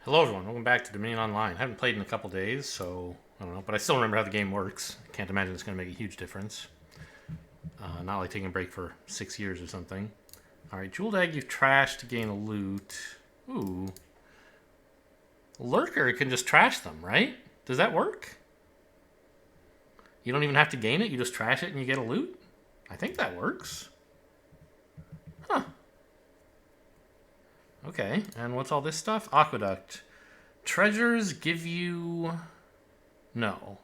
Hello everyone, welcome back to Dominion Online. I haven't played in a couple days, so I don't know, but I still remember how the game works. I can't imagine it's going to make a huge difference. Not like taking a break for 6 years or something. Alright, Jeweled Egg you've trashed to gain a loot. Ooh. Lurker can just trash them, right? Does that work? You don't even have to gain it, you just trash it and you get a loot? I think that works. Huh. Okay, and what's all this stuff? Aqueduct. Treasures give you... No.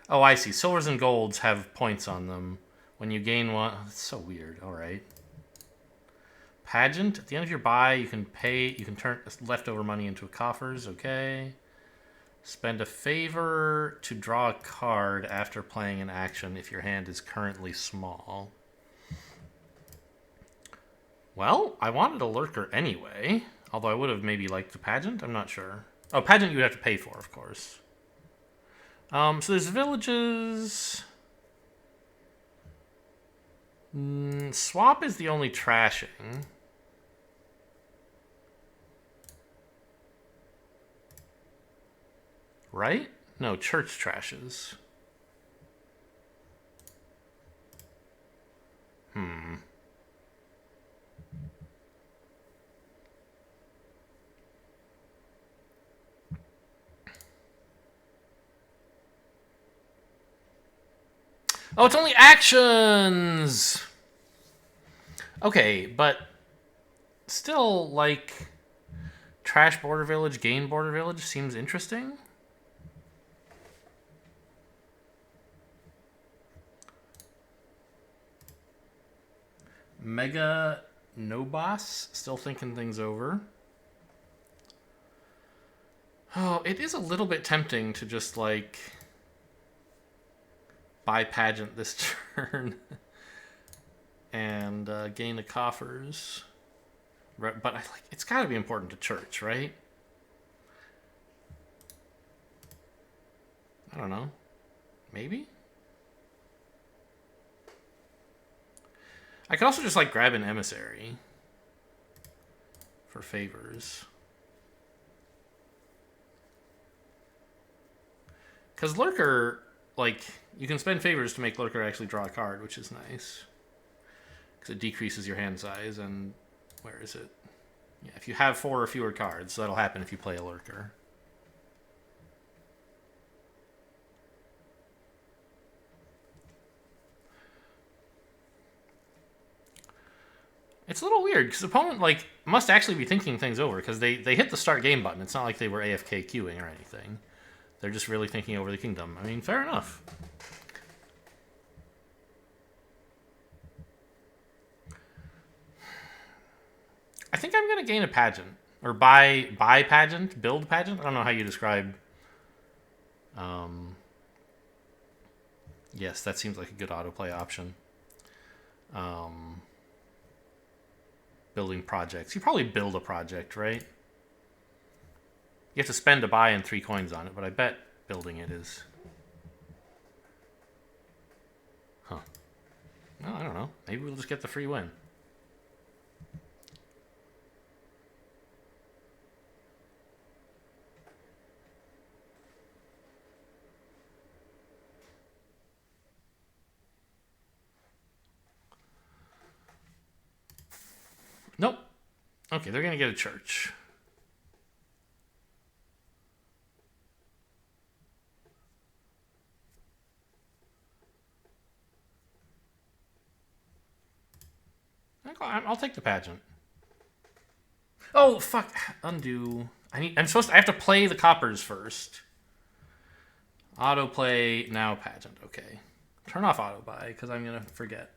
Oh, I see. Silvers and golds have points on them. When you gain one... Oh, that's so weird. Alright. Pageant. At the end of your buy, you can pay... You can turn leftover money into coffers. Okay. Spend a favor to draw a card after playing an action if your hand is currently small. Well, I wanted a lurker anyway. Although I would have maybe liked the pageant. I'm not sure. Oh, pageant you would have to pay for, of course. So there's villages. Swap is the only trashing. Right? No, church trashes. Oh, it's only actions! Okay, but still, like, trash border village, gain border village seems interesting. Mega no boss, still thinking things over. Oh, it is a little bit tempting to just, like, buy pageant this turn and gain the coffers. But it's got to be important to church, right? I don't know. Maybe? I could also just like grab an emissary for favors. Because Lurker, like, you can spend favors to make Lurker actually draw a card, which is nice. Because it decreases your hand size, and where is it? Yeah, if you have 4 or fewer cards, that'll happen if you play a Lurker. It's a little weird, because the opponent, like, must actually be thinking things over, because they hit the start game button. It's not like they were AFK queuing or anything. They're just really thinking over the kingdom. I mean, fair enough. I think I'm going to gain a pageant. Or buy pageant, build pageant. I don't know how you describe... Yes, that seems like a good autoplay option. Building projects. You probably build a project, right? You have to spend a buy and 3 coins on it, but I bet building it is... Huh. Well, I don't know. Maybe we'll just get the free win. Nope. Okay, they're going to get a church. I'll take the pageant. Oh, fuck. Undo. I have to play the coppers first. Autoplay now pageant. Okay. Turn off auto buy because I'm going to forget.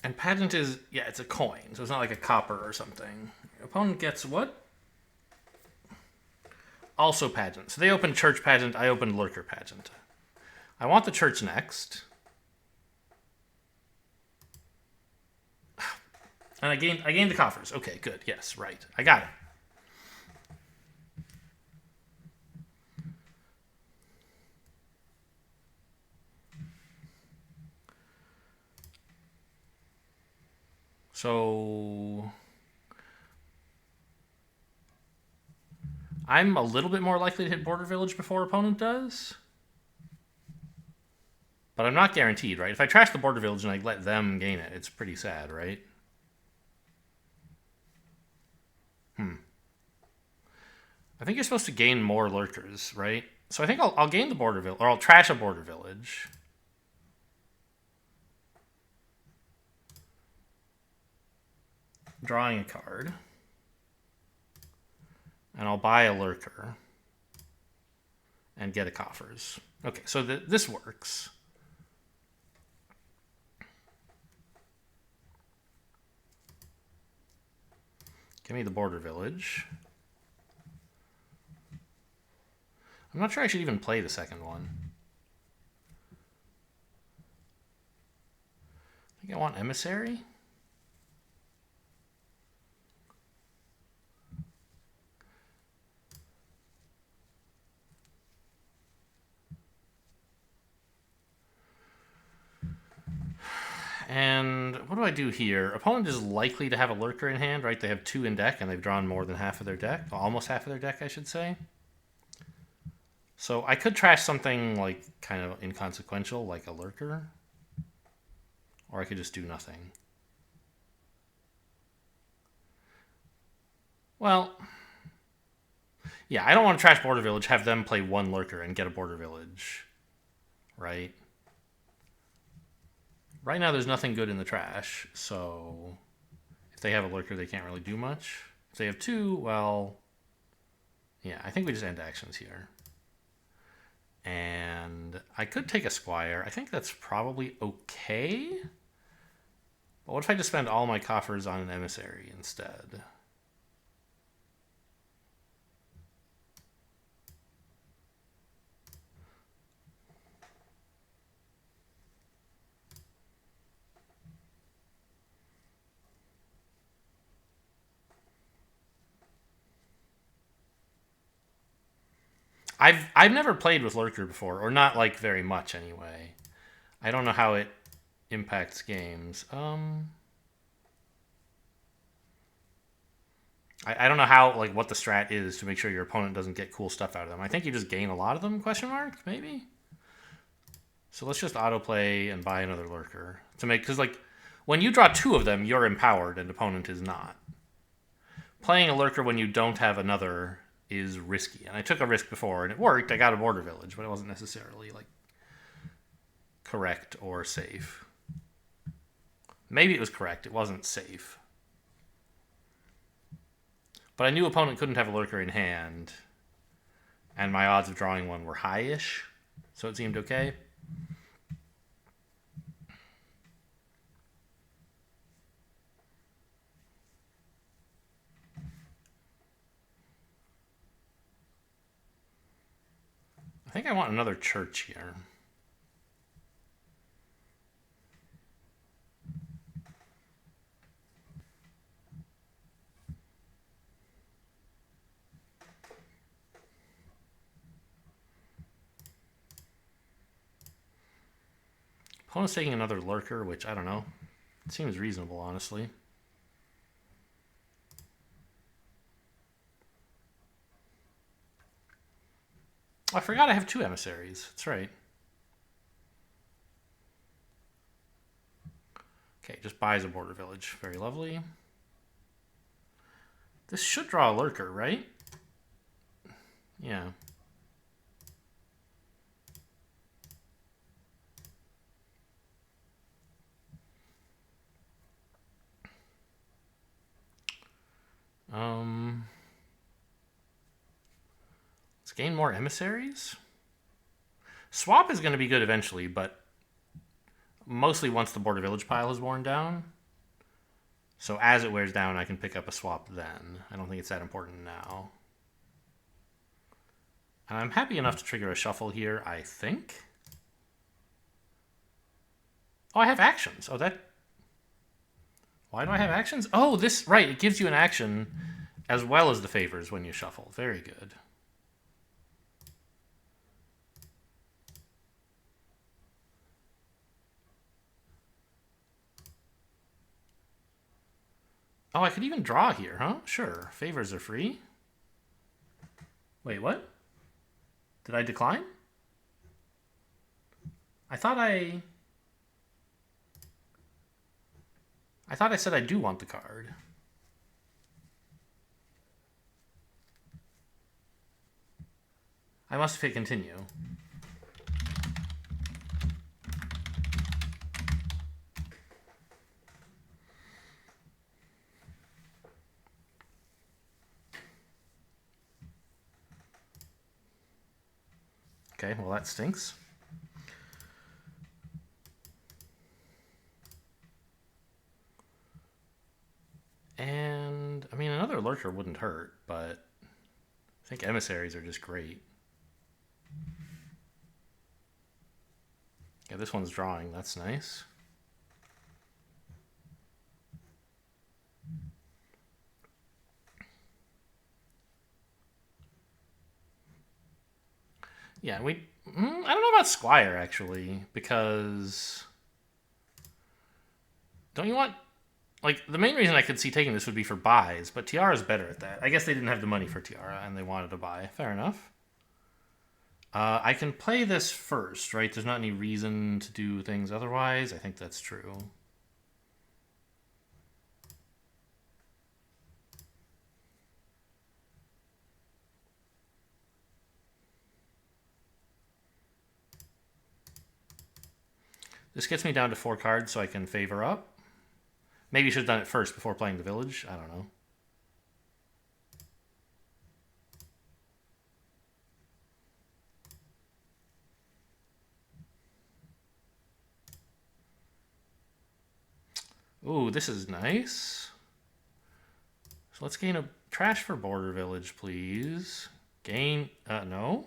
And pageant is, yeah, it's a coin, so it's not like a copper or something. Your opponent gets what? Also pageant. So they opened church pageant, I opened lurker pageant. I want the church next. And I gained the coffers. Okay, good. Yes, right. I got it. So I'm a little bit more likely to hit Border Village before opponent does. But I'm not guaranteed, right? If I trash the Border Village and I let them gain it, it's pretty sad, right? I think you're supposed to gain more lurkers, right? So I think I'll gain the Border Village, or I'll trash a Border Village. Drawing a card. And I'll buy a lurker. And get a coffers. Okay, so this works. Give me the Border Village. I'm not sure I should even play the second one. I think I want Emissary. And what do I do here? Opponent is likely to have a lurker in hand, right? They have 2 in deck, and they've drawn more than half of their deck. Well, almost half of their deck, I should say. So I could trash something like kind of inconsequential, like a lurker. Or I could just do nothing. Well, yeah, I don't want to trash Border Village, have them play 1 lurker and get a Border Village, right? Right now there's nothing good in the trash, so if they have a lurker, they can't really do much. If they have 2, well, yeah, I think we just end actions here. And I could take a Squire. I think that's probably okay. But what if I just spend all my coffers on an Emissary instead? I've never played with Lurker before, or not like very much anyway. I don't know how it impacts games. I don't know how, like, what the strat is to make sure your opponent doesn't get cool stuff out of them. I think you just gain a lot of them, question mark, maybe? So let's just autoplay and buy another lurker. To make, because, like, when you draw 2 of them, you're empowered and opponent is not. Playing a lurker when you don't have another is risky. And I took a risk before and it worked. I got a Border Village, but it wasn't necessarily, like, correct or safe. Maybe it was correct. It wasn't safe. But I knew opponent couldn't have a lurker in hand, and my odds of drawing one were high-ish, so it seemed okay. I think I want another church here. Opponent's taking another lurker, which, I don't know. It seems reasonable, honestly. Oh, I forgot I have 2 emissaries. That's right. Okay, just buys a Border Village. Very lovely. This should draw a lurker, right? Yeah. Let's gain more emissaries. Swap is going to be good eventually, but mostly once the Border Village pile is worn down. So as it wears down, I can pick up a swap then. I don't think it's that important now. And I'm happy enough to trigger a shuffle here, I think. Oh, I have actions. Oh, that... Why do I have actions? Oh, this... Right, it gives you an action as well as the favors when you shuffle. Very good. Oh, I could even draw here, huh? Sure. Favors are free. Wait, what? Did I decline? I thought I said I do want the card. I must have hit continue. Okay, well that stinks. And, I mean, another lurker wouldn't hurt, but I think emissaries are just great. Yeah, this one's drawing. That's nice. Yeah, I don't know about Squire, actually, because don't you want... Like, the main reason I could see taking this would be for buys, but Tiara's better at that. I guess they didn't have the money for Tiara, and they wanted to buy. Fair enough. I can play this first, right? There's not any reason to do things otherwise. I think that's true. This gets me down to 4 cards, so I can favor up. Maybe you should have done it first before playing the village. I don't know. Ooh, this is nice. So let's gain a trash for border village, please. Gain, no.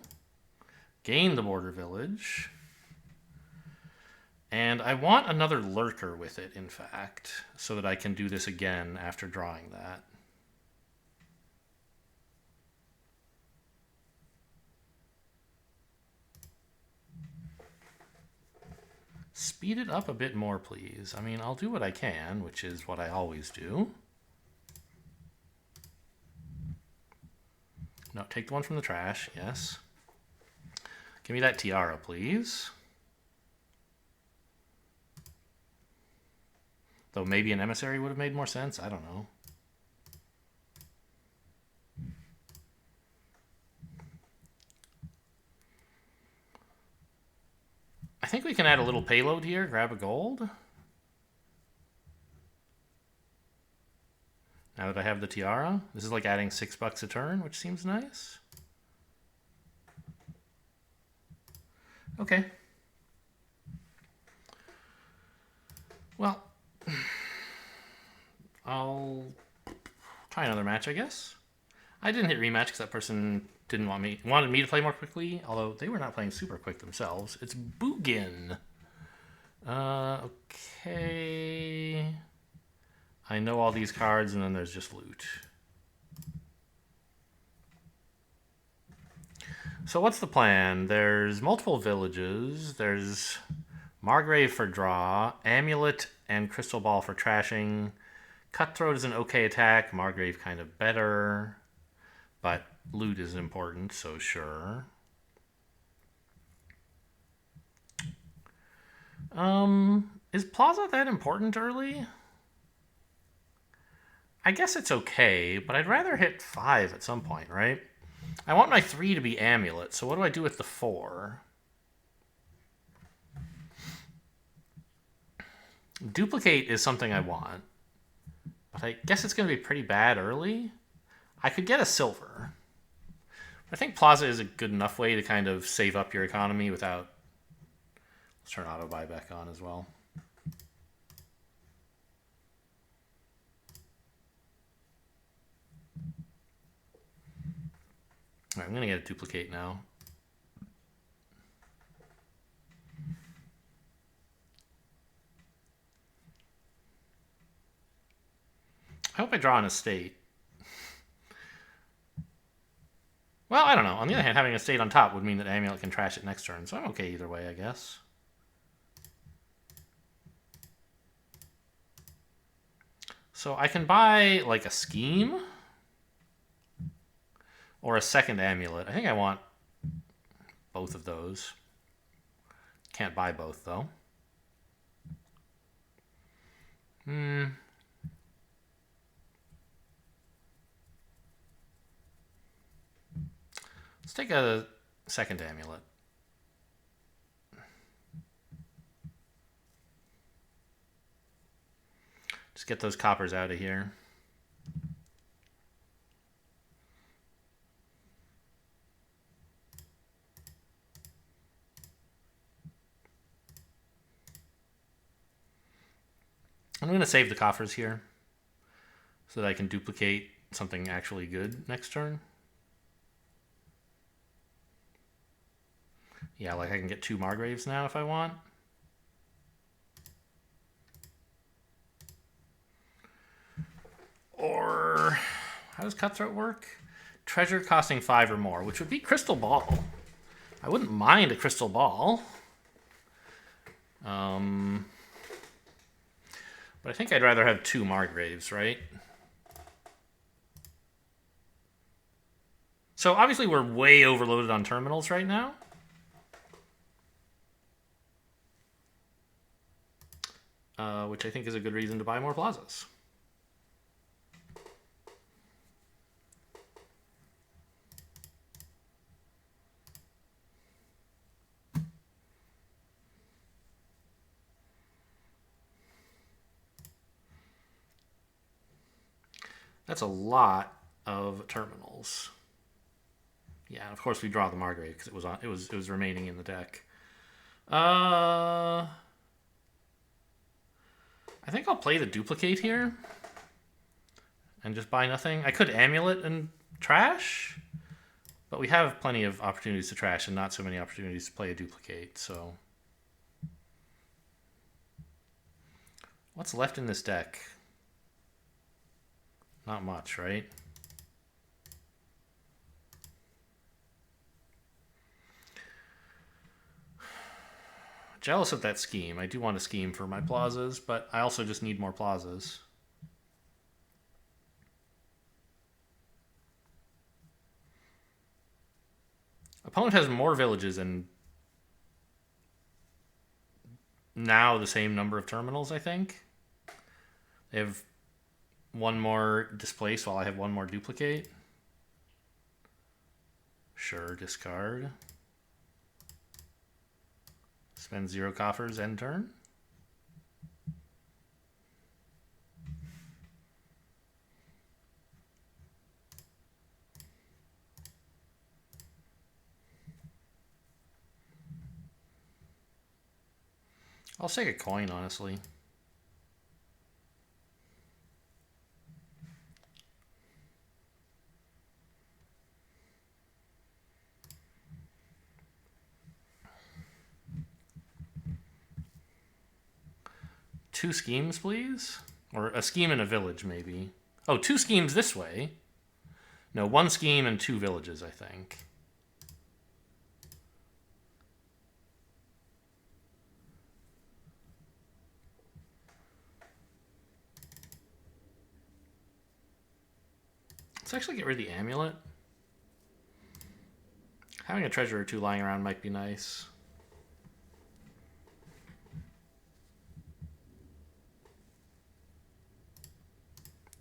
Gain the border village. And I want another lurker with it, in fact, so that I can do this again after drawing that. Speed it up a bit more, please. I mean, I'll do what I can, which is what I always do. No, take the one from the trash, yes. Give me that tiara, please. Though maybe an emissary would have made more sense. I don't know. I think we can add a little payload here. Grab a gold. Now that I have the tiara. This is like adding $6 a turn, which seems nice. Okay. Well, I'll try another match, I guess. I didn't hit rematch because that person didn't wanted me to play more quickly, although they were not playing super quick themselves. It's Bugin. Okay. I know all these cards, and then there's just loot. So what's the plan? There's multiple villages. There's Margrave for draw, Amulet and Crystal Ball for trashing. Cutthroat is an okay attack. Margrave kind of better. But loot is important, so sure. Is Plaza that important early? I guess it's okay, but I'd rather hit 5 at some point, right? I want my 3 to be Amulet, so what do I do with the 4? Duplicate is something I want, but I guess it's going to be pretty bad early. I could get a silver. I think Plaza is a good enough way to kind of save up your economy without... Let's turn auto buy back on as well. All right, I'm going to get a duplicate now. I hope I draw an estate. Well, I don't know. On the other hand, having a estate on top would mean that Amulet can trash it next turn, so I'm okay either way, I guess. So I can buy like a scheme or a second amulet. I think I want both of those. Can't buy both though. Let's take a second amulet. Just get those coppers out of here. I'm going to save the coffers here so that I can duplicate something actually good next turn. Yeah, like I can get 2 Margraves now if I want. Or how does Cutthroat work? Treasure costing 5 or more, which would be Crystal Ball. I wouldn't mind a Crystal Ball. But I think I'd rather have 2 Margraves, right? So obviously we're way overloaded on terminals right now. Which I think is a good reason to buy more plazas. That's a lot of terminals. Yeah, of course we draw the Margrave because it was remaining in the deck. I think I'll play the duplicate here and just buy nothing. I could amulet and trash, but we have plenty of opportunities to trash and not so many opportunities to play a duplicate. So what's left in this deck? Not much, right? Jealous of that scheme. I do want a scheme for my plazas, but I also just need more plazas. Opponent has more villages and now the same number of terminals, I think. They have 1 more Displace while I have 1 more duplicate. Sure, discard. Spend 0 coffers, end turn. I'll take a coin, honestly. Two schemes, please? Or a scheme and a village, maybe. Oh, 2 schemes this way. No, 1 scheme and 2 villages, I think. Let's actually get rid of the amulet. Having a treasure or 2 lying around might be nice.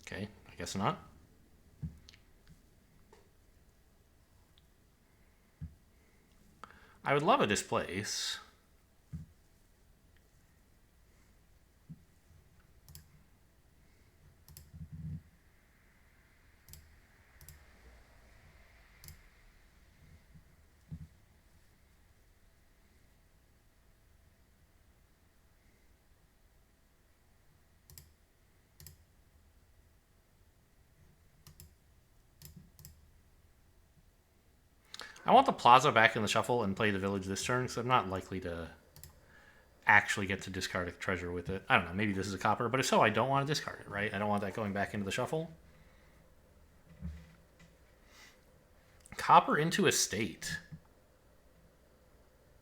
Okay, I guess not. I would love a Displace. I want the plaza back in the shuffle and play the village this turn, because I'm not likely to actually get to discard a treasure with it. I don't know, maybe this is a copper, but if so, I don't want to discard it, right? I don't want that going back into the shuffle. Copper into estate.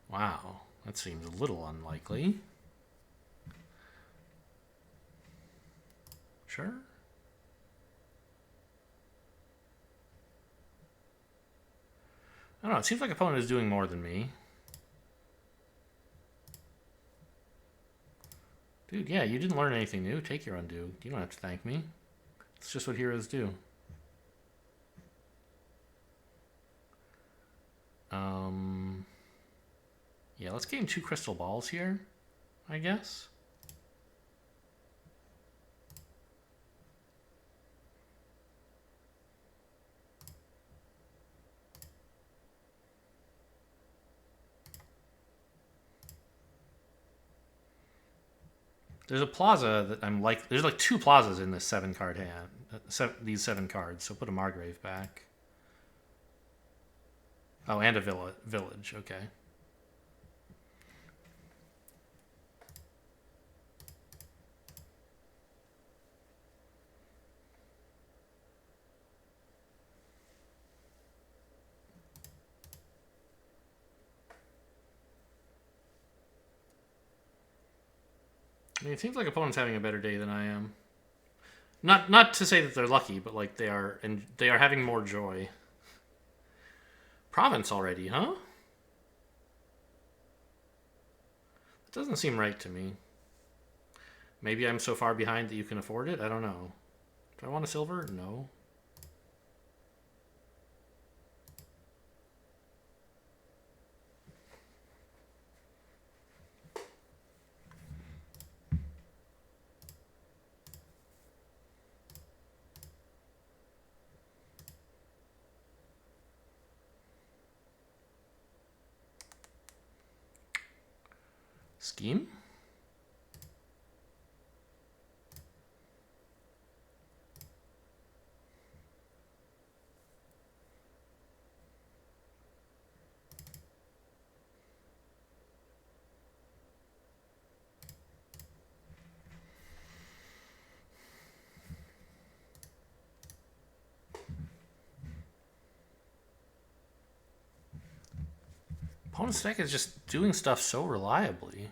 Wow, that seems a little unlikely. Sure, I don't know. It seems like opponent is doing more than me. Dude, yeah, you didn't learn anything new. Take your undo. You don't have to thank me. It's just what heroes do. Yeah, let's gain 2 crystal balls here, I guess. There's a plaza that I'm like. There's like 2 plazas in this 7-card hand. These 7 cards. So put a Margrave back. Oh, and a village. Okay. I mean, it seems like opponent's having a better day than I am. Not to say that they're lucky, but like they are having more joy. Province already, huh? It doesn't seem right to me. Maybe I'm so far behind that you can afford it? I don't know. Do I want a silver? No. Scheme? Opponent's deck is just doing stuff so reliably.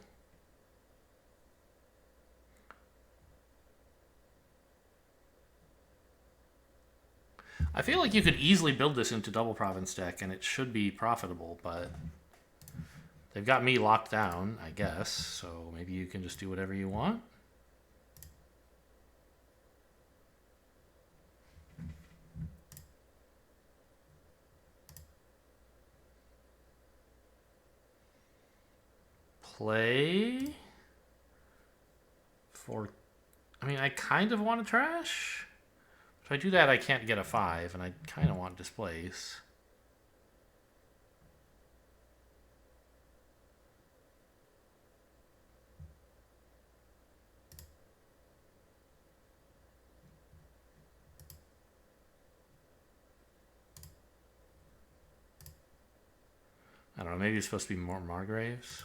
I feel like you could easily build this into double province deck and it should be profitable, but they've got me locked down, I guess, so maybe you can just do whatever you want. Play for... I mean, I kind of want to trash. If I do that, I can't get a 5, and I kind of want Displace. I don't know, maybe it's supposed to be more Margraves.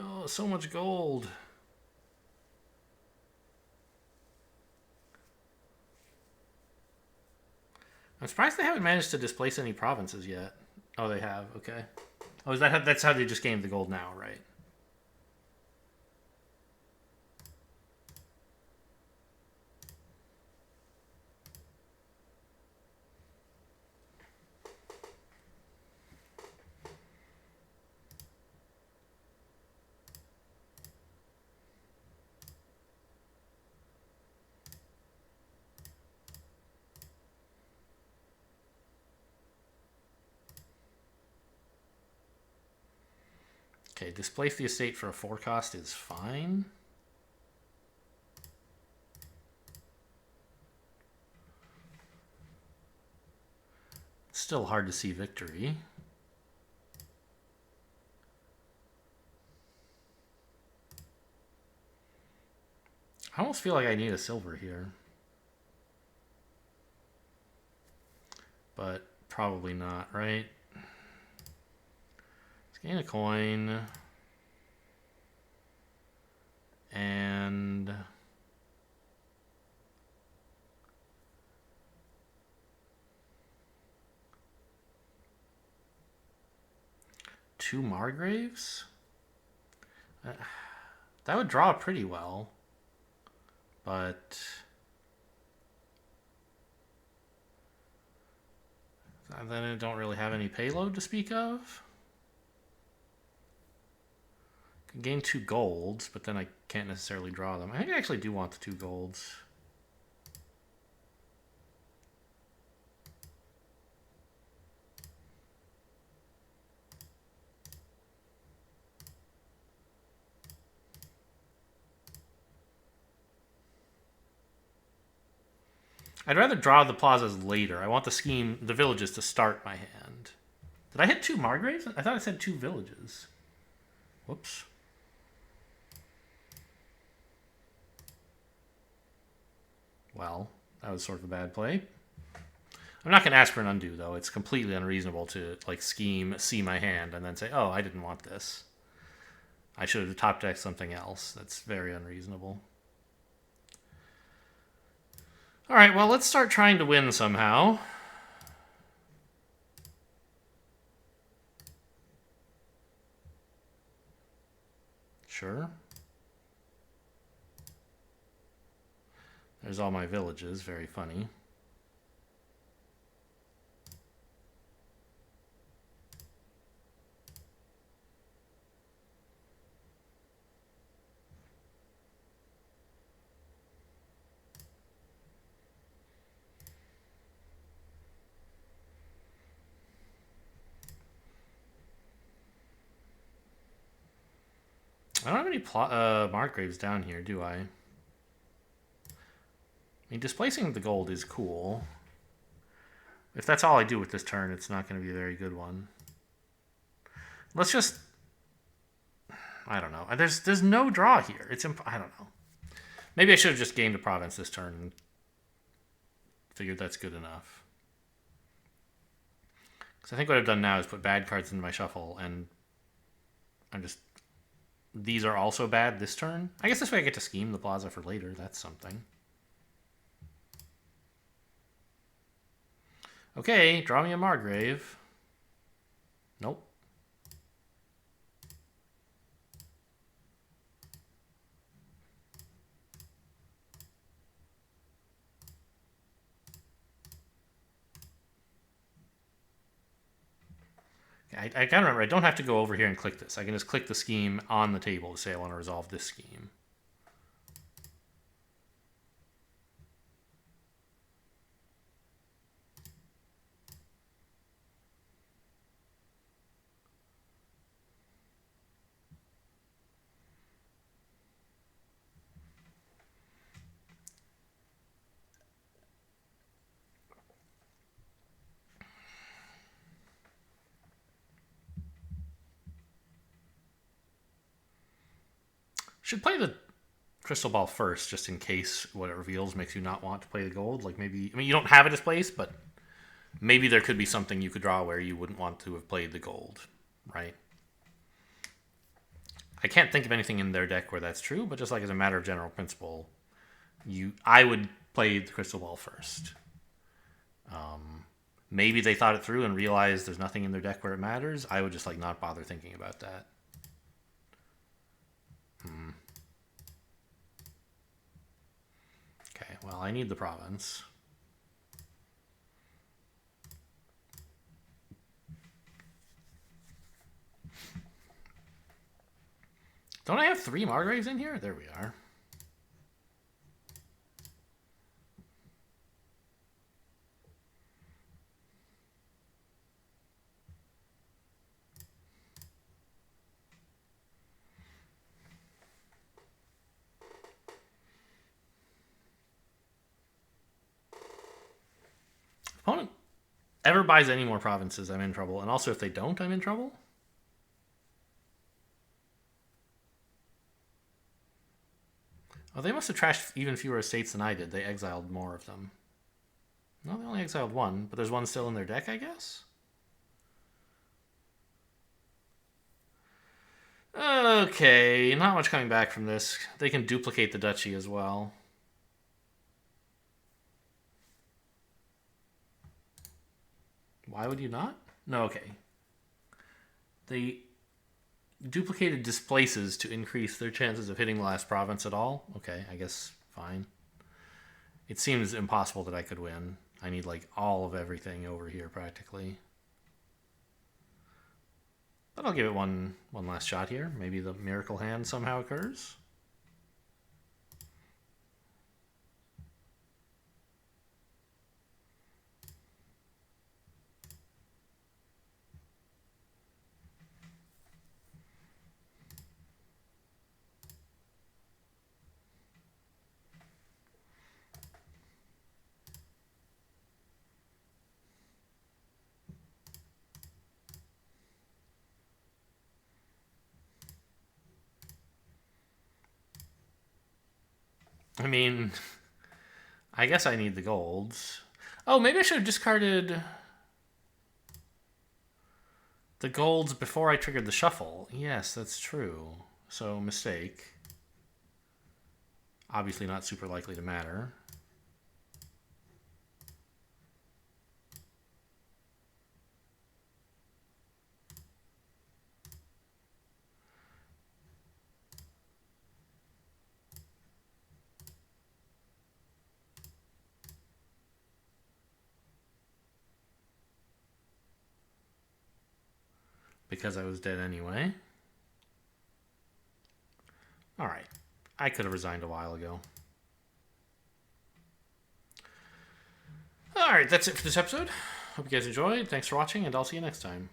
Oh, so much gold. I'm surprised they haven't managed to displace any provinces yet. Oh, they have. Okay. Oh, is that how, that's how they just gained the gold now, right? Okay, displace the estate for a 4 cost is fine. Still hard to see victory. I almost feel like I need a silver here. But Probably not, right? Let's gain a coin. And... two Margraves? That would draw pretty well. But... then I don't really have any payload to speak of. Can gain 2 golds, but then I can't necessarily draw them. I think I actually do want the 2 golds. I'd rather draw the plazas later. I want the villages to start my hand. Did I hit 2 Margraves? I thought I said 2 villages. Whoops. Well, that was sort of a bad play. I'm not going to ask for an undo, though. It's completely unreasonable to, like, see my hand, and then say, oh, I didn't want this. I should have top decked something else. That's very unreasonable. All right, well, let's start trying to win somehow. Sure. There's all my villages. Very funny. I don't have any Margraves down here, do I? I mean, displacing the gold is cool. If that's all I do with this turn, it's not going to be a very good one. Let's just... I don't know. There's no draw here. I don't know. Maybe I should have just gained a province this turn and figured that's good enough. Because I think what I've done now is put bad cards into my shuffle, and I'm just... These are also bad this turn. I guess this way I get to scheme the plaza for later. That's something. Okay, draw me a Margrave. Nope. I gotta remember, I don't have to go over here and click this. I can just click the scheme on the table to say I want to resolve this scheme. Should play the crystal ball first, just in case what it reveals makes you not want to play the gold. Like maybe, I mean, you don't have a Displace, but maybe there could be something you could draw where you wouldn't want to have played the gold, right? I can't think of anything in their deck where that's true, but just like as a matter of general principle, I would play the crystal ball first. Maybe they thought it through and realized there's nothing in their deck where it matters. I would just like not bother thinking about that. Okay, well, I need the province. Don't I have 3 Margraves in here? There we are. Opponent ever buys any more provinces, I'm in trouble. And also if they don't, I'm in trouble. Oh, they must have trashed even fewer estates than I did. They exiled more of them. No, they only exiled one, but there's one still in their deck, I guess? Okay, not much coming back from this. They can duplicate the duchy as well. Why would you not? No, okay. They duplicated displaces to increase their chances of hitting the last province at all. Okay, I guess fine. It seems impossible that I could win. I need like all of everything over here practically. But I'll give it one last shot here. Maybe the miracle hand somehow occurs. I mean, I guess I need the golds. Oh, maybe I should have discarded the golds before I triggered the shuffle. Yes, that's true. So, mistake. Obviously not super likely to matter. Because I was dead anyway. Alright. I could have resigned a while ago. Alright, that's it for this episode. Hope you guys enjoyed. Thanks for watching, and I'll see you next time.